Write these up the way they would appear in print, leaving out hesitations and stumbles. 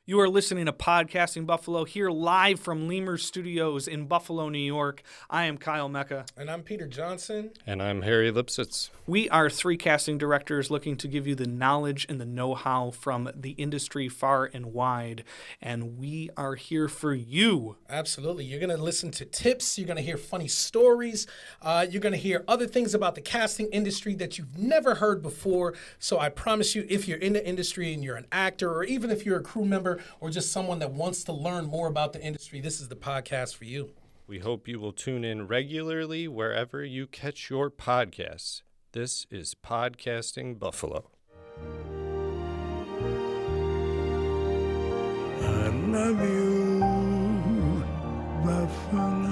You are listening to Podcasting Buffalo here live from Lemur Studios in Buffalo, New York. I am Kyle Mecca. And I'm Peter Johnson. And I'm Harry Lipsitz. We are three casting directors looking to give you the knowledge and the know-how from the industry far and wide. And we are here for you. Absolutely. You're going to listen to tips. You're going to hear funny stories. You're going to hear other things about the casting industry that you've never heard before. So I promise you, if you're in the industry and you're an actor, or even if you're a crew member or just someone that wants to learn more about the industry, this is the podcast for you. We hope you will tune in regularly wherever you catch your podcasts. This is Podcasting Buffalo. I love you, Buffalo.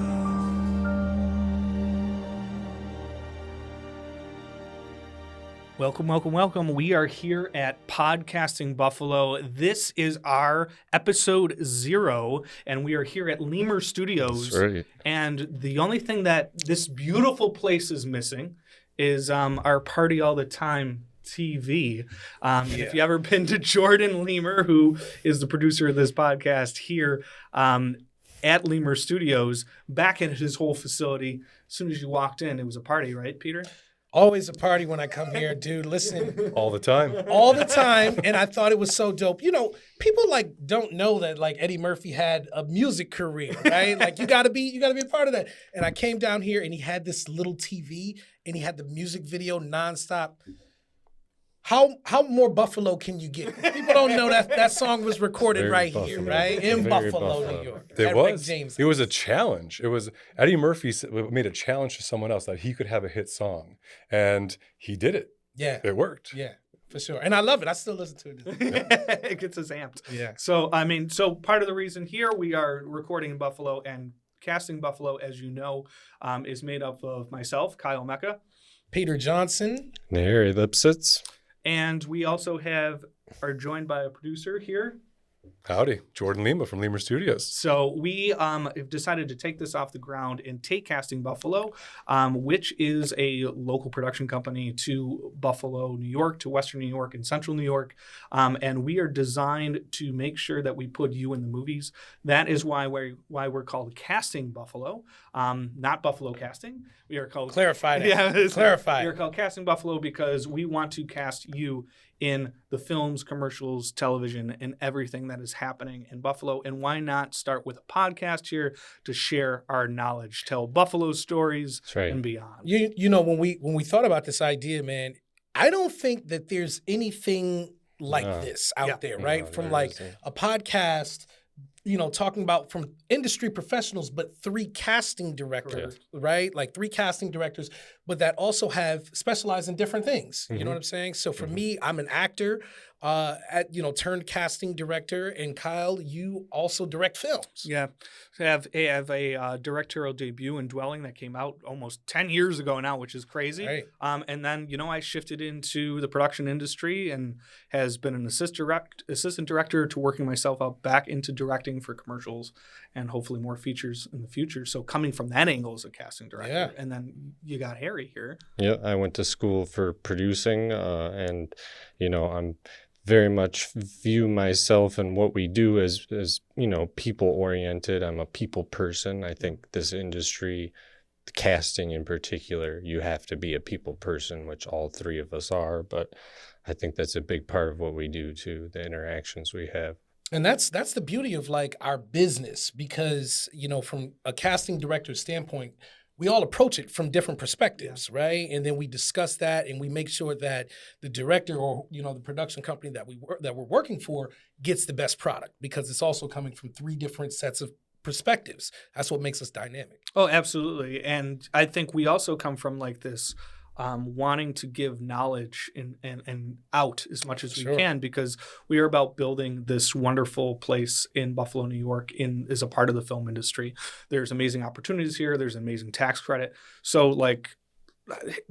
Welcome. We are here at Podcasting Buffalo. This is our episode 0, and we are here at Lemur Studios. That's right. And the only thing that this beautiful place is missing is our Party All the Time TV. If you ever been to Jordan Lemur, who is the producer of this podcast here at Lemur Studios, back at his whole facility, as soon as you walked in, it was a party, right, Peter? Always a party when I come here, dude. Listen, All the time. all the time. And I thought it was so dope. You know, people don't know that Eddie Murphy had a music career, right? You gotta be a part of that. And I came down here and he had this little TV and he had the music video nonstop. How more Buffalo can you get? People don't know that song was recorded Very right Buffalo. here, right? In Very Buffalo, New York. It at Rick was. James. It was a challenge. It was Eddie Murphy made a challenge to someone else that he could have a hit song, and he did it. Yeah, It worked. yeah, for sure. And I love it. I still listen to it. It gets us amped. Yeah. So part of the reason here we are recording in Buffalo and casting Buffalo, as you know, is made up of myself, Kyle Mecca, Peter Johnson. Harry Lipsitz. and we also are joined by a producer here. Howdy, Jordan Lima from Lemur Studios. So we have decided to take this off the ground and take Casting Buffalo, which is a local production company to Buffalo, New York, to Western New York and Central New York. And we are designed to make sure that we put you in the movies. That is why we're called Casting Buffalo, not Buffalo Casting. We are called... Clarify that. Yeah, Clarify. We are called Casting Buffalo because we want to cast you in the films, commercials, television, and everything that is happening in Buffalo. And why not start with a podcast here to share our knowledge, tell Buffalo stories, That's right. and beyond. You know when we thought about this idea, man, I don't think that there's anything like No. this out Yeah. there, right? No, From there isn't. a podcast, talking about from industry professionals, but 3 casting directors, right? 3 casting directors, but that also have specialized in different things. You know what I'm saying? So for me, I'm an actor, turned casting director, and Kyle, you also direct films. Yeah, I have a directorial debut in Dwelling that came out almost 10 years ago now, which is crazy. Right. And then, I shifted into the production industry and has been an assistant director to working myself up back into directing for commercials and hopefully more features in the future. So coming from that angle as a casting director. Yeah. And then you got Harry here. Yeah, I went to school for producing, and I'm very much view myself and what we do as people oriented. I'm a people person. I think this industry, casting in particular, you have to be a people person, which all 3 of us are. But I think that's a big part of what we do too, the interactions we have. And that's the beauty of our business, because from a casting director's standpoint, we all approach it from different perspectives, right? And then we discuss that, and we make sure that the director or the production company that we're working for gets the best product, because it's also coming from 3 different sets of perspectives. That's what makes us dynamic. Oh, absolutely. And I think we also come from this wanting to give knowledge and out as much as we Sure. can, because we are about building this wonderful place in Buffalo, New York, as a part of the film industry. There's amazing opportunities here. There's amazing tax credit. So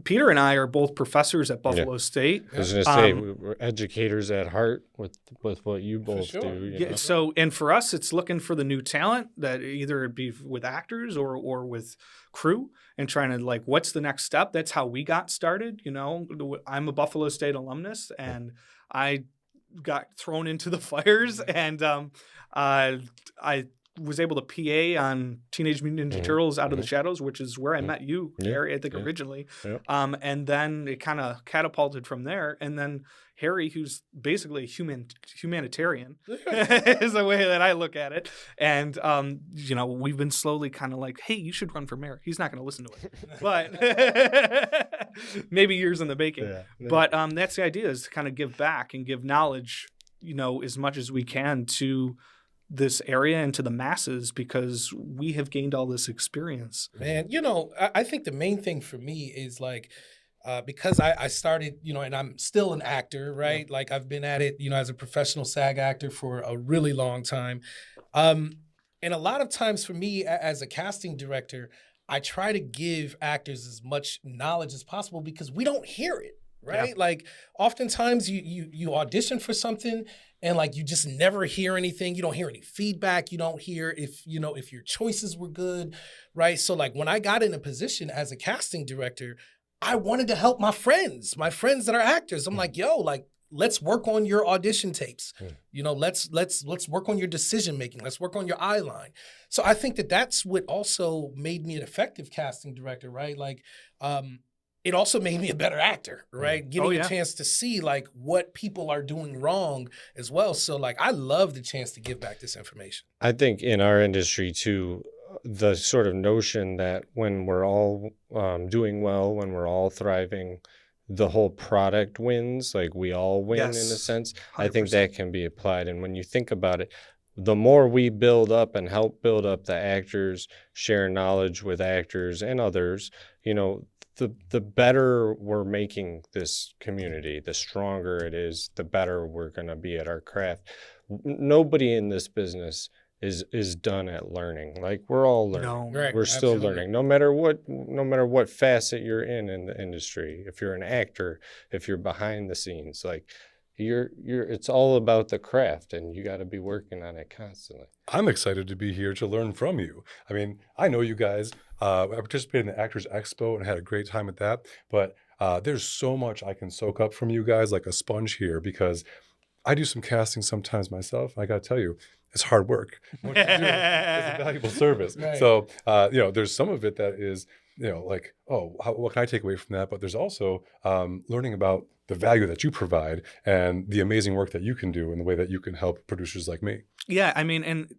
Peter and I are both professors at Buffalo State. I was going to say, we're educators at heart with what you both sure. do. Yeah, so, and for us, it's looking for the new talent, that either it be with actors or with crew, and trying to what's the next step. That's how we got started. I'm a Buffalo State alumnus, and I got thrown into the fires, and I was able to PA on Teenage Mutant Ninja Turtles Out of the Shadows, which is where I met you, Yeah, Harry, I think yeah. originally. Yep. And then it kind of catapulted from there. And then Harry, who's basically a humanitarian, is the way that I look at it. And, you know, we've been slowly kind of like, hey, you should run for mayor. He's not going to listen to it, but maybe years in the making. Yeah. But that's the idea, is to kind of give back and give knowledge, you know, as much as we can to this area and to the masses, because we have gained all this experience. Man, you know, I think the main thing for me is like, because I started, you know, and I'm still an actor, right? Like I've been at it, you know, as a professional SAG actor for a really long time. And a lot of times for me as a casting director, I try to give actors as much knowledge as possible because we don't hear it, right? Yeah. Like oftentimes you audition for something and like you just never hear anything. You don't hear any feedback. You don't hear if your choices were good, right? So like when I got in a position as a casting director, I wanted to help my friends that are actors. I'm like, yo, like let's work on your audition tapes. You know, let's work on your decision making. Let's work on your eye line. So I think that's what also made me an effective casting director, right? Like it also made me a better actor, right? Getting a chance to see like what people are doing wrong as well. So like I love the chance to give back this information. I think in our industry too, the sort of notion that when we're all doing well, when we're all thriving, the whole product wins, like we all win in a Yes, sense. I think 100%. that can be applied. And when you think about it, the more we build up and help build up the actors, share knowledge with actors and others, you know, the better we're making this community, the stronger it is, the better we're going to be at our craft. Nobody in this business is done at learning. Like we're all learning. No, Right. We're still Absolutely. learning, no matter what facet you're in the industry. If you're an actor, if you're behind the scenes, like it's all about the craft, and you got to be working on it constantly. I'm excited to be here to learn from you. I mean, I know you guys. I participated in the Actors Expo and had a great time at that. But there's so much I can soak up from you guys, like a sponge here, because I do some casting sometimes myself. I got to tell you, it's hard work. What you do is a valuable service. Right. So, you know, there's some of it that is, you know, like, oh, what can I take away from that? But there's also learning about the value that you provide and the amazing work that you can do and the way that you can help producers like me. Yeah, I mean, and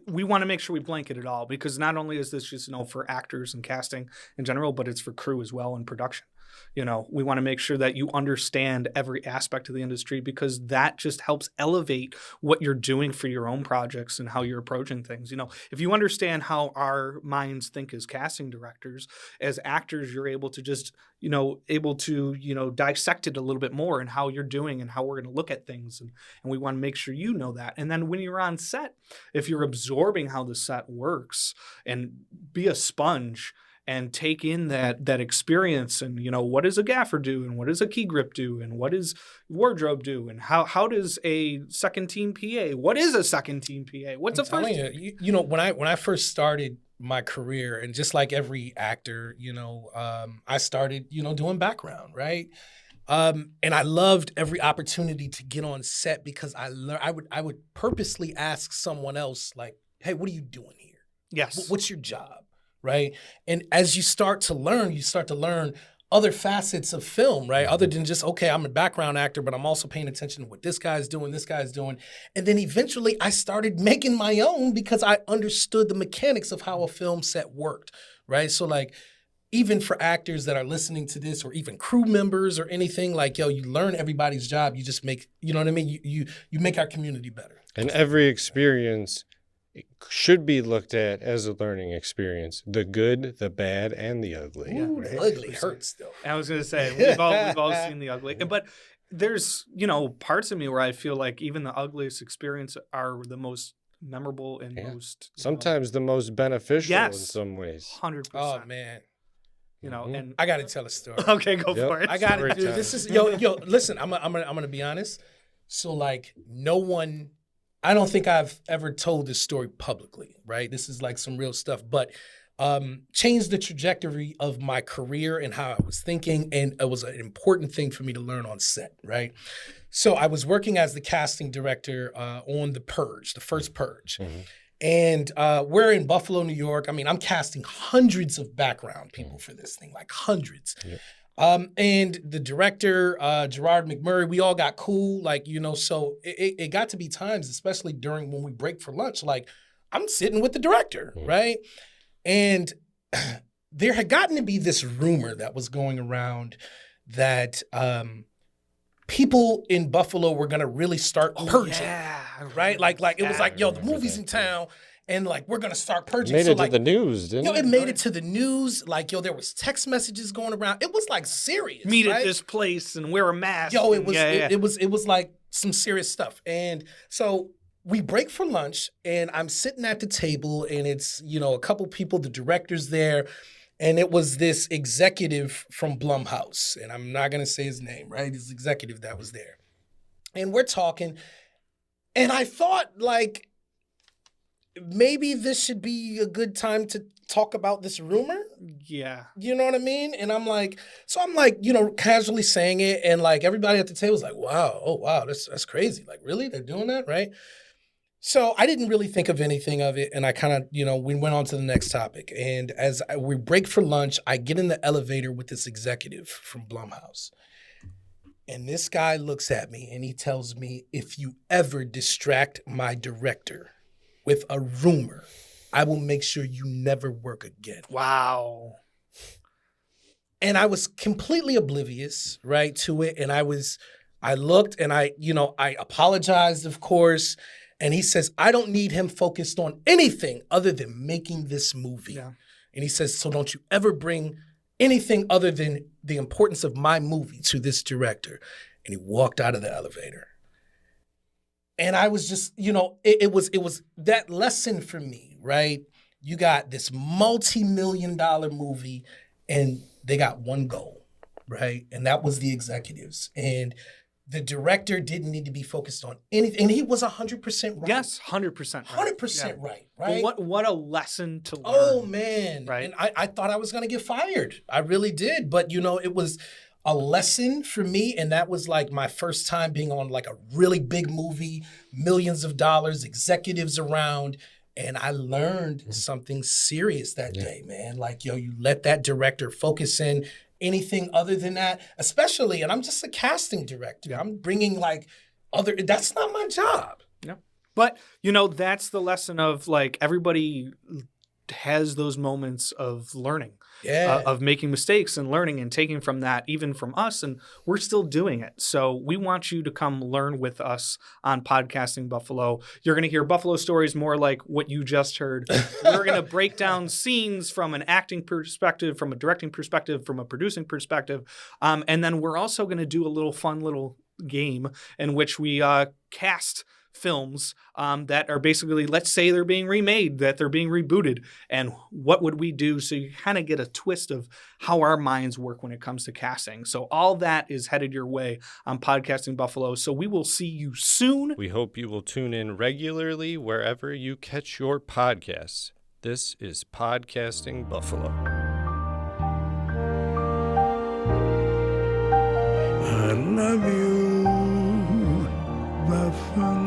we want to make sure we blanket it all, because not only is this just, you know, for actors and casting in general, but it's for crew as well and production. You know, we want to make sure that you understand every aspect of the industry, because that just helps elevate what you're doing for your own projects and how you're approaching things. You know, if you understand how our minds think as casting directors, as actors, you're able to just, you know, dissect it a little bit more and how you're doing and how we're going to look at things. And we want to make sure you know that. And then when you're on set, if you're absorbing how the set works and be a sponge and take in that experience, and, you know, what does a gaffer do, and what does a key grip do, and what does wardrobe do, and how does a second team PA? What is a second team PA? What's I'm a first? telling you, you know, when I first started my career, and just like every actor, you know, I started, you know, doing background, right? And I loved every opportunity to get on set, because I would purposely ask someone else, like, hey, what are you doing here? Yes. What's your job? Right. And as you start to learn other facets of film, right? Other than just, okay, I'm a background actor, but I'm also paying attention to what this guy's doing. And then eventually I started making my own, because I understood the mechanics of how a film set worked, right? So like, even for actors that are listening to this, or even crew members or anything, like, yo, you learn everybody's job. You just make, you know what I mean? You make our community better. And every experience should be looked at as a learning experience: the good, the bad, and the ugly. Ooh, the ugly hurts though. I was going to say, we've all seen the ugly, but there's, you know, parts of me where I feel like even the ugliest experience are the most memorable and Yeah. most, you know, Sometimes the most beneficial in Yes. some ways. 100%. Oh man, You know, Mhm. and I got to tell a story. okay, go Yep. for it. I got Story it, dude. time. This is yo. Listen, I'm gonna be honest. So like, no one. I don't think I've ever told this story publicly, right? This is like some real stuff. But changed the trajectory of my career and how I was thinking. And it was an important thing for me to learn on set, right? So I was working as the casting director on The Purge, the first Purge. Mm-hmm. And we're in Buffalo, New York. I mean, I'm casting hundreds of background people for this thing, like hundreds. Yep. And the director, Gerard McMurray, we all got cool, like, you know, so it got to be times, especially during when we break for lunch, like I'm sitting with the director, right? And there had gotten to be this rumor that was going around that people in Buffalo were gonna really start purging, right? Like it was like, yo, the movie's in town, and like we're gonna start purging. Made so it like, to the news, didn't yo, it? it made it to the news. Like, yo, there was text messages going around. It was like serious. Meet right? at this place and wear a mask. Yo, it and- was yeah. it was like some serious stuff. And so we break for lunch, and I'm sitting at the table, and it's, you know, a couple people, the director's there, and it was this executive from Blumhouse, and I'm not gonna say his name, right? This executive that was there, and we're talking, and I thought like maybe this should be a good time to talk about this rumor. Yeah. You know what I mean? And I'm like, you know, casually saying it, and like everybody at the table was like, wow, oh wow, that's crazy. Like, really? They're doing that, right? So I didn't really think of anything of it, and I kind of, you know, we went on to the next topic. And as we break for lunch, I get in the elevator with this executive from Blumhouse. And this guy looks at me and he tells me, if you ever distract my director with a rumor, I will make sure you never work again. Wow. And I was completely oblivious, right, to it. And I looked and I apologized, of course. And he says, I don't need him focused on anything other than making this movie. Yeah. And he says, so don't you ever bring anything other than the importance of my movie to this director. And he walked out of the elevator. And I was just, you know, it was that lesson for me, right? You got this multi-million-dollar movie, and they got one goal, right? And that was the executives. And the director didn't need to be focused on anything. And he was 100% right. Yes, 100% right. 100% right, But right? what a lesson to learn. Oh, man. Right. And I thought I was going to get fired. I really did. But, you know, it was a lesson for me. And that was like my first time being on like a really big movie, millions of dollars, executives around. And I learned something serious that day, man. Like, yo, you let that director focus in. Anything other than that, especially, and I'm just a casting director. I'm bringing like that's not my job. Yeah. But, you know, that's the lesson of like everybody has those moments of learning, of making mistakes and learning and taking from that, even from us. And we're still doing it. So we want you to come learn with us on Podcasting Buffalo. You're going to hear Buffalo stories more like what you just heard. We're going to break down scenes from an acting perspective, from a directing perspective, from a producing perspective. And then we're also going to do a little fun little game in which we cast films that are basically, let's say they're being remade, that they're being rebooted, and what would we do? So you kind of get a twist of how our minds work when it comes to casting. So all that is headed your way on Podcasting Buffalo. So we will see you soon. We hope you will tune in regularly wherever you catch your podcasts. This is Podcasting Buffalo. I love you, Buffalo.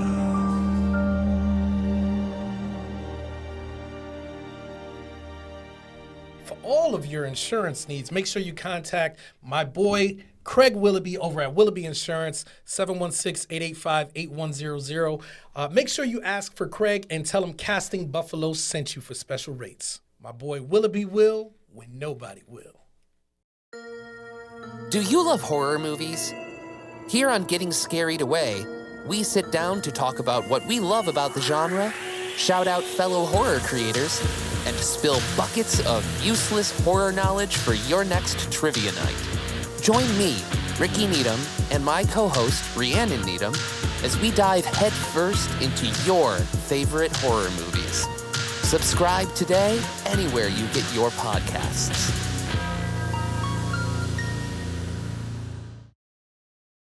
For all of your insurance needs, make sure you contact my boy Craig Willoughby over at Willoughby Insurance, 716-885-8100. Make sure you ask for Craig and tell him Casting Buffalo sent you for special rates. My boy Willoughby will when nobody will. Do you love horror movies? Here on Getting Scarried Away, we sit down to talk about what we love about the genre, shout out fellow horror creators, and spill buckets of useless horror knowledge for your next trivia night. Join me, Ricky Needham, and my co-host, Rhiannon Needham, as we dive headfirst into your favorite horror movies. Subscribe today anywhere you get your podcasts.